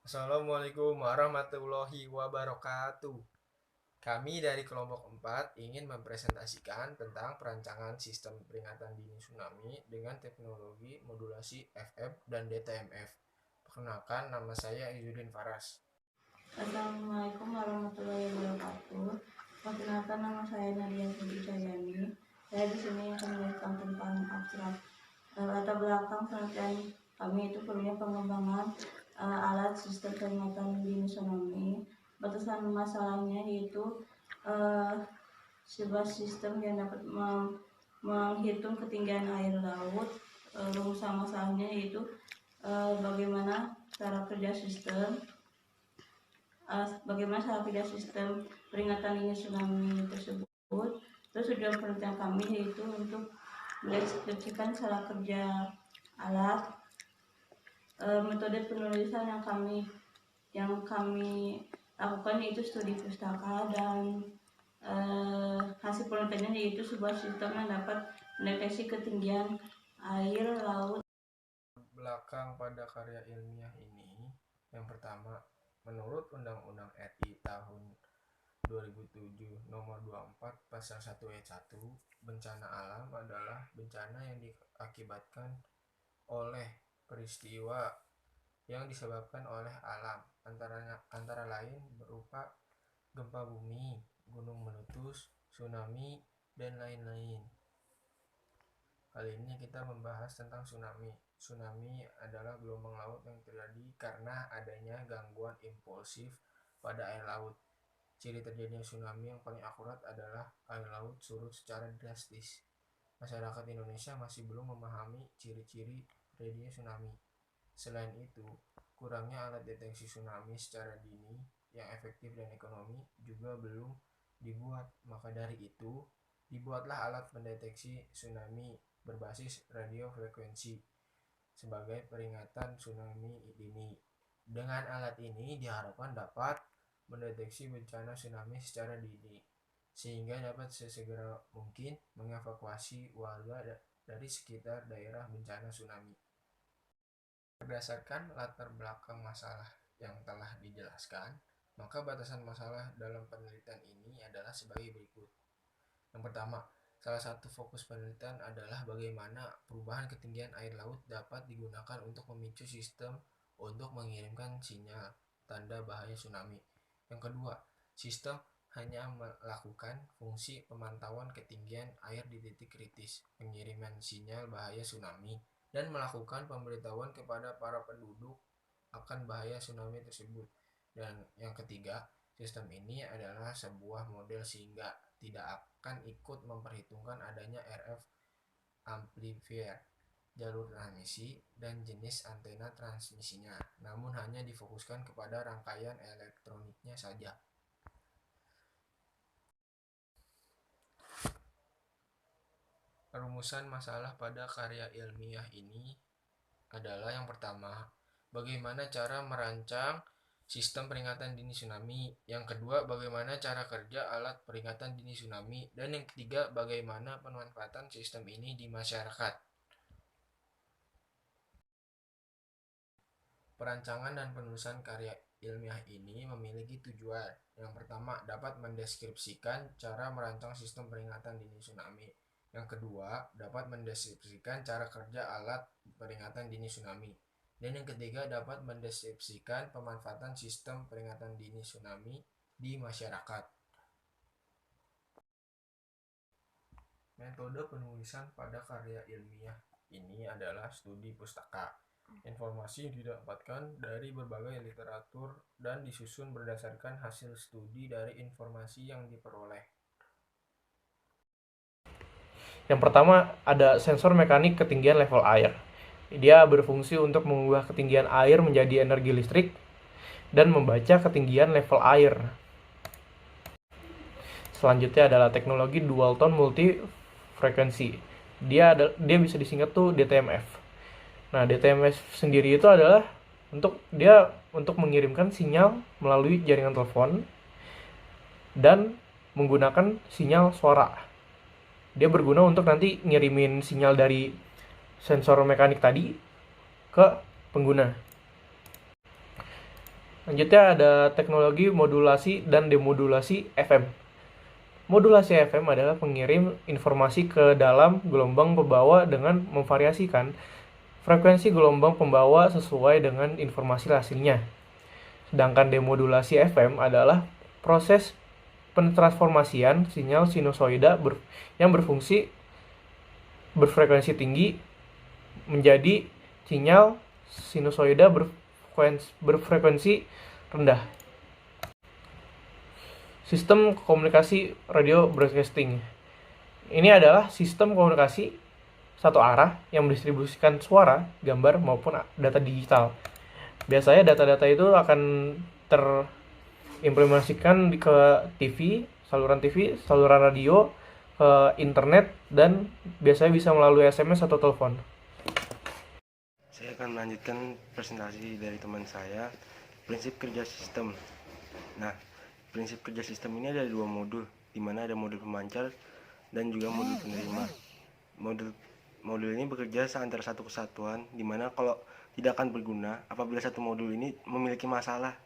Assalamualaikum warahmatullahi wabarakatuh. Kami dari kelompok 4 ingin mempresentasikan tentang perancangan sistem peringatan dini tsunami dengan teknologi modulasi FM dan DTMF. Perkenalkan, nama saya Izzuddin Faras. Assalamualaikum warahmatullahi wabarakatuh. Perkenalkan, nama saya Nadia Jayani. Saya di sini akan menjelaskan tentang abstrak. Latar belakang penelitian kami itu perlunya pengembangan alat sistem peringatan dini tsunami. Batasan masalahnya yaitu sebuah sistem yang dapat menghitung ketinggian air laut. Rumusan masalahnya yaitu bagaimana cara kerja sistem, sistem peringatan dini tsunami tersebut. Terus tujuan penelitian kami yaitu untuk mendeskripsikan cara kerja alat, metode penulisan yang kami lakukan yaitu studi pustaka, dan hasil penelitiannya yaitu sebuah sistem yang dapat mendeteksi ketinggian air laut. Belakang pada karya ilmiah ini, yang pertama, menurut Undang-Undang RI tahun 2007 nomor 24 pasal 1 ayat 1, bencana alam adalah bencana yang diakibatkan oleh peristiwa yang disebabkan oleh alam, antara lain berupa gempa bumi, gunung meletus, tsunami, dan lain-lain. Kali ini kita membahas tentang tsunami. Tsunami adalah gelombang laut yang terjadi karena adanya gangguan impulsif pada air laut. Ciri terjadinya tsunami yang paling akurat adalah air laut surut secara drastis. Masyarakat Indonesia masih belum memahami ciri-ciri terjadinya tsunami. Selain itu, kurangnya alat deteksi tsunami secara dini yang efektif dan ekonomi juga belum dibuat. Maka dari itu, dibuatlah alat pendeteksi tsunami berbasis radio frekuensi sebagai peringatan tsunami dini. Dengan alat ini diharapkan dapat mendeteksi bencana tsunami secara dini, sehingga dapat sesegera mungkin mengevakuasi warga dari sekitar daerah bencana tsunami. Berdasarkan latar belakang masalah yang telah dijelaskan, maka batasan masalah dalam penelitian ini adalah sebagai berikut. Yang pertama, salah satu fokus penelitian adalah bagaimana perubahan ketinggian air laut dapat digunakan untuk memicu sistem untuk mengirimkan sinyal tanda bahaya tsunami. Yang kedua, sistem hanya melakukan fungsi pemantauan ketinggian air di titik kritis, pengiriman sinyal bahaya tsunami, dan melakukan pemberitahuan kepada para penduduk akan bahaya tsunami tersebut. Dan yang ketiga, sistem ini adalah sebuah model sehingga tidak akan ikut memperhitungkan adanya RF amplifier, jalur transmisi, dan jenis antena transmisinya, namun hanya difokuskan kepada rangkaian elektroniknya saja. Rumusan masalah pada karya ilmiah ini adalah yang pertama, bagaimana cara merancang sistem peringatan dini tsunami. Yang kedua, bagaimana cara kerja alat peringatan dini tsunami. Dan yang ketiga, bagaimana pemanfaatan sistem ini di masyarakat. Perancangan dan penulisan karya ilmiah ini memiliki tujuan. Yang pertama, dapat mendeskripsikan cara merancang sistem peringatan dini tsunami. Yang kedua, dapat mendeskripsikan cara kerja alat peringatan dini tsunami. Dan yang ketiga, dapat mendeskripsikan pemanfaatan sistem peringatan dini tsunami di masyarakat. Metode penulisan pada karya ilmiah ini adalah studi pustaka. Informasi didapatkan dari berbagai literatur dan disusun berdasarkan hasil studi dari informasi yang diperoleh. Yang pertama ada sensor mekanik ketinggian level air. Dia berfungsi untuk mengubah ketinggian air menjadi energi listrik dan membaca ketinggian level air. Selanjutnya adalah teknologi dual tone multi frekuensi. Dia bisa disingkat tuh DTMF. Nah, DTMF sendiri itu adalah untuk mengirimkan sinyal melalui jaringan telepon dan menggunakan sinyal suara. Dia berguna untuk nanti ngirimin sinyal dari sensor mekanik tadi ke pengguna. Lanjutnya ada teknologi modulasi dan demodulasi FM. Modulasi FM adalah pengirim informasi ke dalam gelombang pembawa dengan memvariasikan frekuensi gelombang pembawa sesuai dengan informasi hasilnya. Sedangkan demodulasi FM adalah proses pentransformasian sinyal sinusoida yang berfrekuensi tinggi menjadi sinyal sinusoida berfrekuensi rendah. Sistem komunikasi radio broadcasting. Ini adalah sistem komunikasi satu arah yang mendistribusikan suara, gambar, maupun data digital. Biasanya data-data itu akan terimplementasikan ke TV, saluran radio, ke internet, dan biasanya bisa melalui SMS atau telepon. Saya akan melanjutkan presentasi dari teman saya, prinsip kerja sistem. Nah, prinsip kerja sistem ini ada 2 modul, di mana ada modul pemancar dan juga modul penerima. Modul ini bekerja antara satu kesatuan, di mana kalau tidak akan berguna apabila satu modul ini memiliki masalah,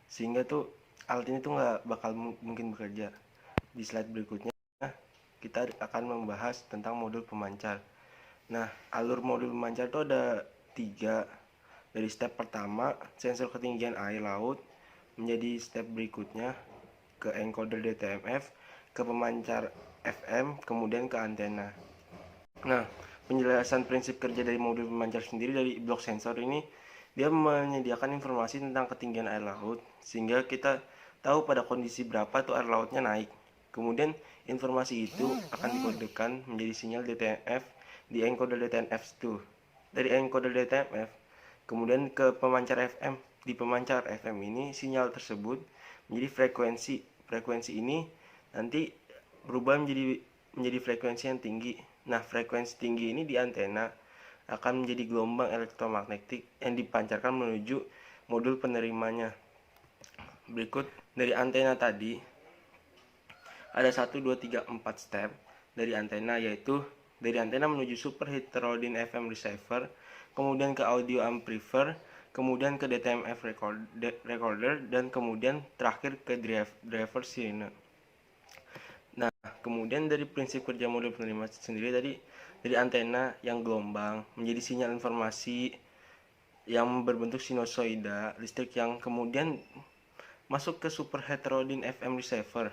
sehingga tuh alat ini tuh nggak bakal mungkin bekerja. Di slide berikutnya kita akan membahas tentang modul pemancar. Nah, alur modul pemancar itu ada 3. Dari step pertama, sensor ketinggian air laut, menjadi step berikutnya ke encoder DTMF, ke pemancar FM, kemudian ke antena. Nah, penjelasan prinsip kerja dari modul pemancar sendiri dari blok sensor ini, dia menyediakan informasi tentang ketinggian air laut, sehingga kita tahu pada kondisi berapa tuh air lautnya naik. Kemudian informasi itu akan dikodekan menjadi sinyal DTMF di encoder DTMF itu. Dari encoder DTMF kemudian ke pemancar FM. Di pemancar FM ini sinyal tersebut menjadi frekuensi ini nanti berubah menjadi frekuensi yang tinggi. Nah, frekuensi tinggi ini di antena akan menjadi gelombang elektromagnetik yang dipancarkan menuju modul penerimanya. Berikut dari antena tadi ada 1, 2, 3, 4 step dari antena, yaitu dari antena menuju super heterodyne FM receiver, kemudian ke audio amplifier, kemudian ke DTMF recorder, dan kemudian terakhir ke driver sirine. Nah, kemudian dari prinsip kerja modul penerima sendiri tadi, dari antena yang gelombang menjadi sinyal informasi yang berbentuk sinusoida listrik yang kemudian masuk ke super heterodyne FM receiver,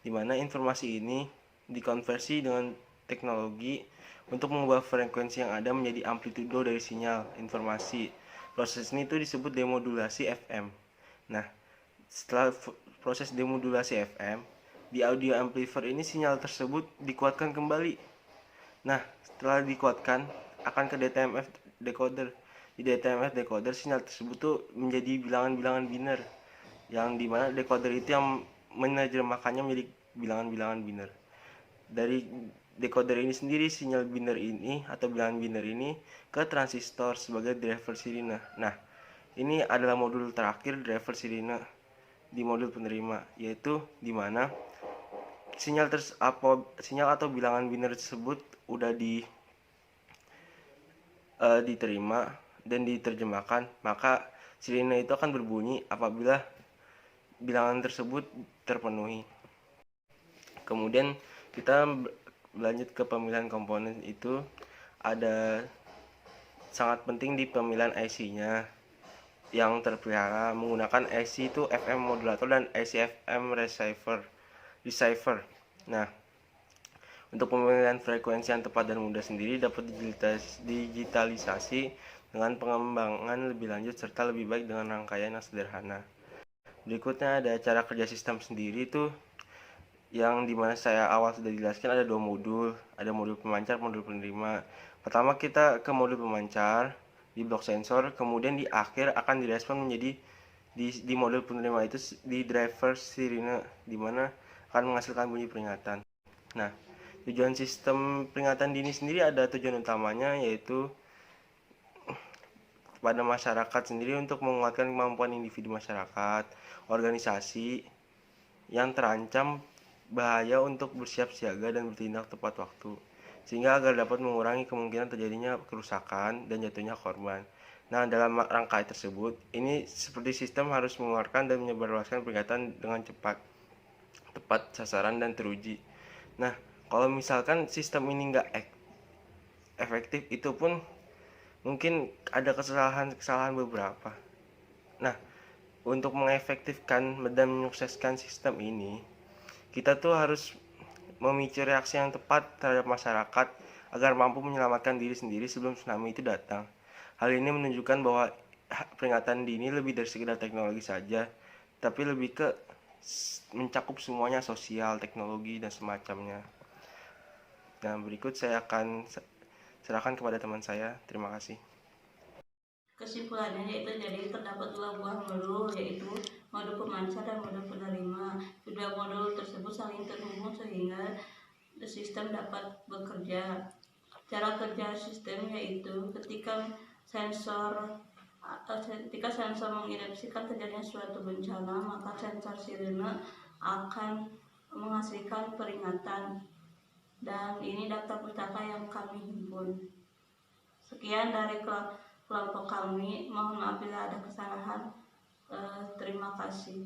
di mana informasi ini dikonversi dengan teknologi untuk mengubah frekuensi yang ada menjadi amplitudo dari sinyal informasi. Proses ini itu disebut demodulasi FM. Nah, setelah proses demodulasi FM, di audio amplifier ini sinyal tersebut dikuatkan kembali. Nah, setelah dikuatkan akan ke DTMF decoder. Di DTMF decoder sinyal tersebut tuh menjadi bilangan-bilangan biner, yang dimana decoder itu yang menerjemahkannya menjadi bilangan-bilangan biner. Dari decoder ini sendiri, sinyal biner ini atau bilangan biner ini ke transistor sebagai driver sirine. Nah, ini adalah modul terakhir driver sirine di modul penerima, yaitu di mana sinyal atau bilangan biner tersebut udah diterima dan diterjemahkan, maka sirine itu akan berbunyi apabila bilangan tersebut terpenuhi. Kemudian kita lanjut ke pemilihan komponen. Itu ada sangat penting di pemilihan IC-nya yang terpelihara menggunakan IC itu FM modulator dan IC FM receiver. Nah, untuk pemilihan frekuensi yang tepat dan mudah sendiri dapat digitalisasi dengan pengembangan lebih lanjut serta lebih baik dengan rangkaian yang sederhana. Berikutnya ada cara kerja sistem sendiri itu, yang dimana saya awal sudah jelaskan ada 2 modul, ada modul pemancar, modul penerima. Pertama kita ke modul pemancar di blok sensor, kemudian di akhir akan direspon menjadi di modul penerima itu di driver sirine, dimana akan menghasilkan bunyi peringatan. Nah, tujuan sistem peringatan dini sendiri ada tujuan utamanya, yaitu pada masyarakat sendiri untuk menguatkan kemampuan individu masyarakat, organisasi yang terancam bahaya untuk bersiap siaga dan bertindak tepat waktu, sehingga agar dapat mengurangi kemungkinan terjadinya kerusakan dan jatuhnya korban. Nah, dalam rangka tersebut, ini seperti sistem harus mengeluarkan dan menyebarluaskan peringatan dengan cepat, tepat sasaran dan teruji. Nah, kalau misalkan sistem ini nggak efektif, itu pun mungkin ada kesalahan-kesalahan beberapa. Nah, untuk mengefektifkan dan menyukseskan sistem ini, kita tuh harus memicu reaksi yang tepat terhadap masyarakat agar mampu menyelamatkan diri sendiri sebelum tsunami itu datang. Hal ini menunjukkan bahwa peringatan dini lebih dari sekedar teknologi saja, tapi lebih ke mencakup semuanya, sosial, teknologi, dan semacamnya. Nah, berikut saya akan serahkan kepada teman saya. Terima kasih. Kesimpulannya yaitu jadi terdapat dua buah modul, yaitu modul pemancar dan modul penerima. Kedua modul tersebut saling terhubung sehingga sistem dapat bekerja. Cara kerja sistem yaitu ketika sensor mengidentifikasikan terjadinya suatu bencana, maka sensor sirene akan menghasilkan peringatan, dan ini daftar pustaka yang kami himpun. Sekian dari kelompok kami, mohon maaf bila ada kesalahan. Terima kasih.